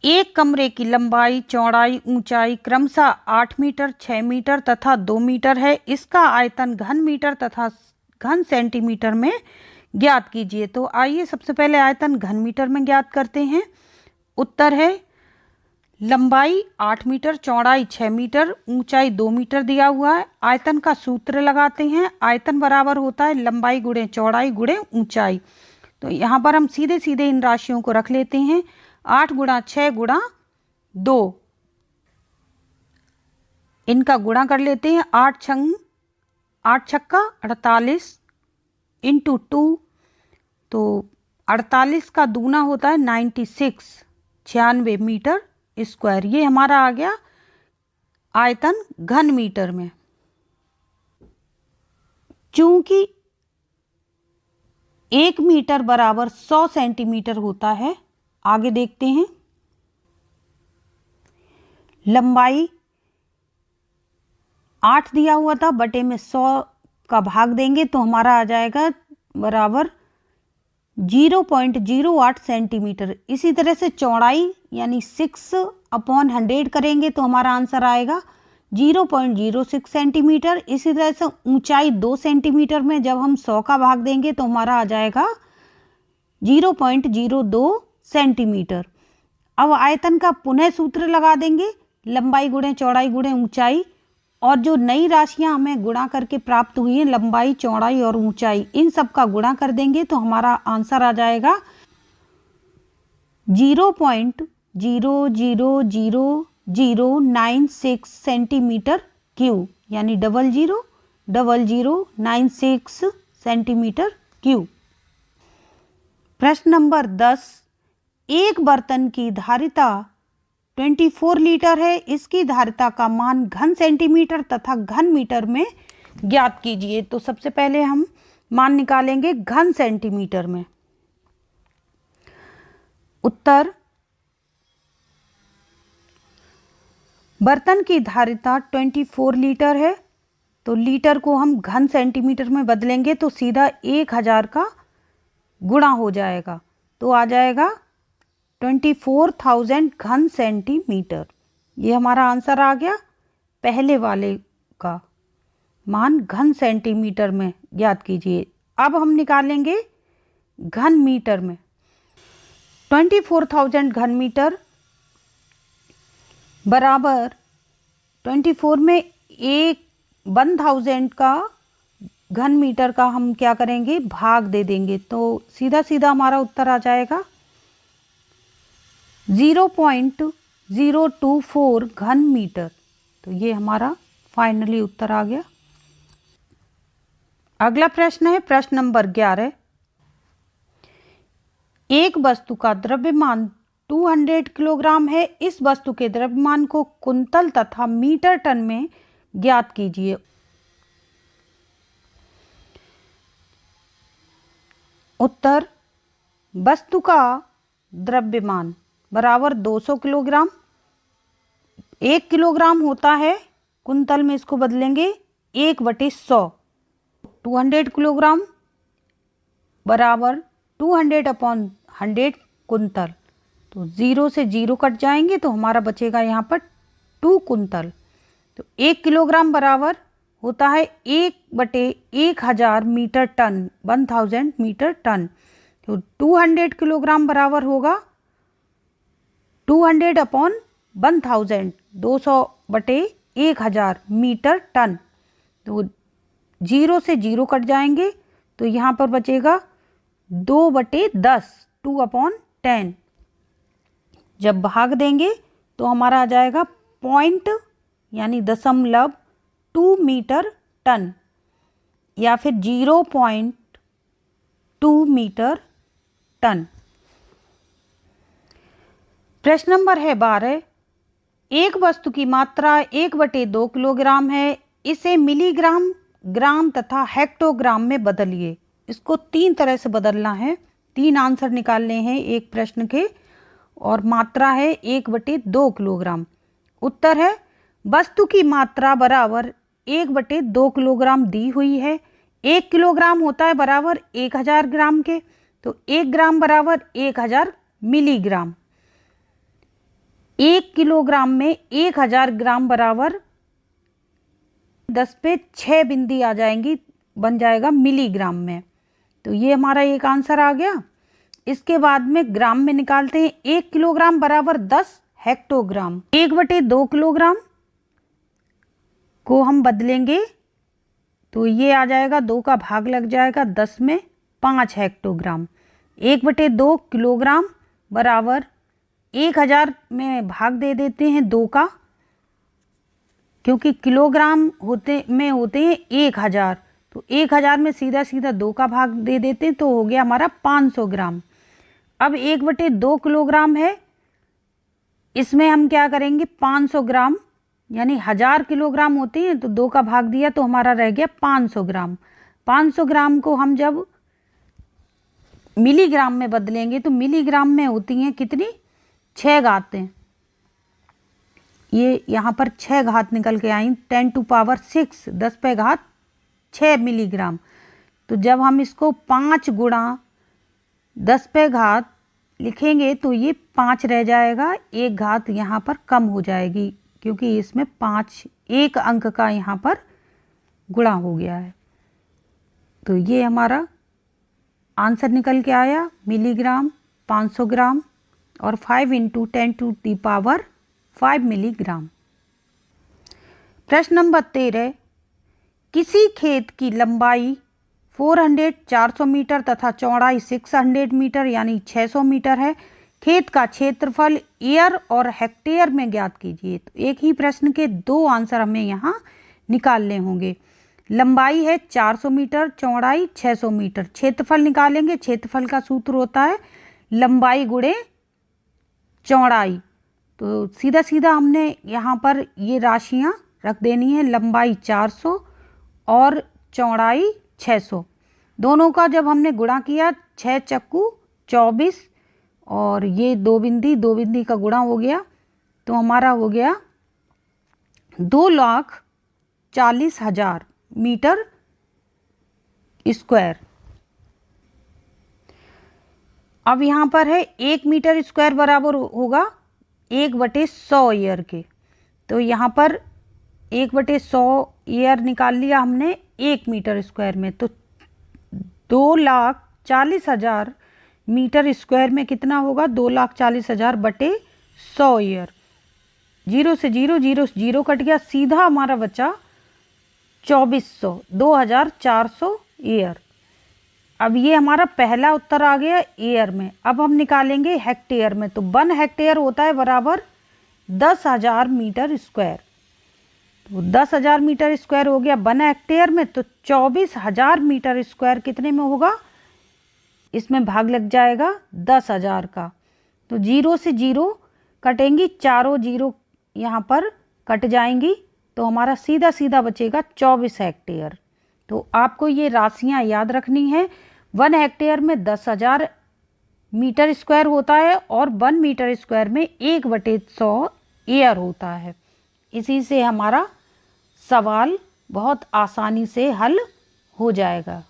एक कमरे की लंबाई, चौड़ाई, ऊंचाई क्रमशः 8 मीटर, 6 मीटर तथा 2 मीटर है। इसका आयतन घन मीटर तथा घन सेंटीमीटर में ज्ञात कीजिए। तो आइए सबसे पहले आयतन घन मीटर में ज्ञात करते हैं। उत्तर है लंबाई 8 मीटर, चौड़ाई 6 मीटर, ऊंचाई 2 मीटर दिया हुआ है। आयतन का सूत्र लगाते हैं। आयतन बराबर होता है लंबाई गुणे चौड़ाई गुणे ऊंचाई। तो यहाँ पर हम सीधे सीधे इन राशियों को रख लेते हैं। 8 गुणा 6 गुणा 2, इनका गुणा कर लेते हैं। 8 छक्का 48 इंटू 2, तो 48 का दूना होता है 96 मीटर स्क्वायर। ये हमारा आ गया आयतन घन मीटर में। चूंकि 1 मीटर बराबर 100 सेंटीमीटर होता है, आगे देखते हैं। लंबाई 8 दिया हुआ था, बटे में 100 का भाग देंगे तो हमारा आ जाएगा बराबर 0.08 सेंटीमीटर। इसी तरह से चौड़ाई यानी 6/100 करेंगे तो हमारा आंसर आएगा 0.06 सेंटीमीटर। इसी तरह से ऊंचाई 2 सेंटीमीटर में जब हम 100 का भाग देंगे तो हमारा आ जाएगा 0.02 सेंटीमीटर। अब आयतन का पुनः सूत्र लगा देंगे, लंबाई गुणे चौड़ाई गुणे ऊंचाई, और जो नई राशियां हमें गुणा करके प्राप्त हुई हैं, लंबाई, चौड़ाई और ऊंचाई, इन सब का गुणा कर देंगे तो हमारा आंसर आ जाएगा 0.0000096 सेंटीमीटर क्यूब, यानी 000096 सेंटीमीटर क्यूब। प्रश्न नंबर 10, एक बर्तन की धारिता 24 लीटर है। इसकी धारिता का मान घन सेंटीमीटर तथा घन मीटर में ज्ञात कीजिए। तो सबसे पहले हम मान निकालेंगे घन सेंटीमीटर में। उत्तर, बर्तन की धारिता 24 लीटर है, तो लीटर को हम घन सेंटीमीटर में बदलेंगे तो सीधा 1000 का गुणा हो जाएगा, तो आ जाएगा 24,000 घन सेंटीमीटर। ये हमारा आंसर आ गया पहले वाले का। मान घन सेंटीमीटर में ज्ञात कीजिए। अब हम निकालेंगे घन मीटर में। 24,000 घन मीटर बराबर 24 में 1000 का घन मीटर का हम क्या करेंगे, भाग दे देंगे, तो सीधा सीधा हमारा उत्तर आ जाएगा 0.024 घन मीटर। तो ये हमारा फाइनली उत्तर आ गया। अगला प्रश्न है प्रश्न नंबर 11। एक वस्तु का द्रव्यमान 200 किलोग्राम है। इस वस्तु के द्रव्यमान को कुंतल तथा मीटर टन में ज्ञात कीजिए। उत्तर, वस्तु का द्रव्यमान बराबर 200 किलोग्राम। 1 किलोग्राम होता है, कुंतल में इसको बदलेंगे 1/100। 200 किलोग्राम बराबर 200/100 कुंतल। तो 0 से 0 कट जाएंगे तो हमारा बचेगा यहाँ पर 2 कुंतल। तो 1 किलोग्राम बराबर होता है 1/1000 मीटर टन, 1000 मीटर टन। तो 200 किलोग्राम बराबर होगा 200/1000, 200/1000 मीटर टन। तो 0 से 0 कट जाएंगे तो यहाँ पर बचेगा 2/10, 2/10। जब भाग देंगे तो हमारा आ जाएगा पॉइंट यानी 0.2 मीटर टन, या फिर 0.2 मीटर टन। प्रश्न नंबर है 12। एक वस्तु की मात्रा 1/2 किलोग्राम है। इसे मिलीग्राम, ग्राम तथा हेक्टोग्राम में बदलिए। इसको 3 तरह से बदलना है। 3 आंसर निकालने हैं एक प्रश्न के, और मात्रा है 1/2 किलोग्राम। उत्तर है, वस्तु की मात्रा बराबर 1/2 किलोग्राम दी हुई है। 1 किलोग्राम होता है बराबर 1000 ग्राम के, तो 1 ग्राम बराबर 1000 मिलीग्राम। 1 किलोग्राम में 1000 ग्राम बराबर 10 पे 6 बिंदी आ जाएंगी, बन जाएगा मिलीग्राम में। तो ये हमारा एक आंसर आ गया। इसके बाद में ग्राम में निकालते हैं। 1 किलोग्राम बराबर 10 हेक्टोग्राम। 1/2 किलोग्राम को हम बदलेंगे तो ये आ जाएगा, 2 का भाग लग जाएगा, 10 में 5 हेक्टोग्राम। 1/2 किलोग्राम बराबर 1000 में भाग दे देते हैं 2 का, क्योंकि किलोग्राम होते हैं 1000, तो 1000 में सीधा सीधा 2 का भाग दे देते हैं, तो हो गया हमारा 500 ग्राम। अब 1/2 किलोग्राम है, इसमें हम क्या करेंगे, 500 ग्राम, यानी 1000 किलोग्राम होते हैं तो 2 का भाग दिया तो हमारा रह गया 500 ग्राम। 500 ग्राम को हम जब मिलीग्राम में बदलेंगे तो मिलीग्राम में होती हैं कितनी, 6 घातें। ये यहाँ पर 6 घात निकल के आई, 10⁶, 10 पे घात 6 मिलीग्राम। तो जब हम इसको 5 गुणा 10 पे घात लिखेंगे तो ये 5 रह जाएगा, 1 घात यहाँ पर कम हो जाएगी, क्योंकि इसमें 5 एक अंक का यहाँ पर गुणा हो गया है। तो ये हमारा आंसर निकल के आया, मिलीग्राम, 500 ग्राम और 5 × 10⁵ मिलीग्राम। प्रश्न नंबर 13, किसी खेत की लंबाई 400 मीटर तथा चौड़ाई 600 मीटर यानी 600 मीटर है। खेत का क्षेत्रफल ईयर और हेक्टेयर में ज्ञात कीजिए। तो एक ही प्रश्न के 2 आंसर हमें यहाँ निकालने होंगे। लंबाई है 400 मीटर, चौड़ाई 600 मीटर। क्षेत्रफल निकालेंगे, क्षेत्रफल का सूत्र होता है लंबाई गुणे चौड़ाई। तो सीधा सीधा हमने यहाँ पर ये राशियाँ रख देनी है, लंबाई 400 और चौड़ाई 600। दोनों का जब हमने गुणा किया, 6 चक्कू 24 और ये 2 बिंदी का गुणा हो गया, तो हमारा हो गया 2,40,000 मीटर स्क्वायर। अब यहाँ पर है 1 मीटर स्क्वायर बराबर होगा 1/100 ईयर के। तो यहाँ पर 1/100 ईयर निकाल लिया हमने 1 मीटर स्क्वायर में, तो 2,40,000 मीटर स्क्वायर में कितना होगा, 2,40,000 बटे 100 ईयर। 0 से 0, 0 से 0 कट गया, सीधा हमारा बचा 2400, 2400 ईयर। अब ये हमारा पहला उत्तर आ गया ईयर में। अब हम निकालेंगे हेक्टेयर में। तो 1 हेक्टेयर होता है बराबर 10,000 मीटर स्क्वायर। तो 10,000 मीटर स्क्वायर हो गया 1 हेक्टेयर में, तो 24,000 मीटर स्क्वायर कितने में होगा, इसमें भाग लग जाएगा 10,000 का। तो 0 से 0 कटेंगी, चारों 0 यहाँ पर कट जाएंगी, तो हमारा सीधा सीधा बचेगा 24 हेक्टेयर। तो आपको ये राशियाँ याद रखनी है। 1 हेक्टेयर में 10,000 मीटर स्क्वायर होता है और 1 मीटर स्क्वायर में 1/100 ईयर होता है। इसी से हमारा सवाल बहुत आसानी से हल हो जाएगा।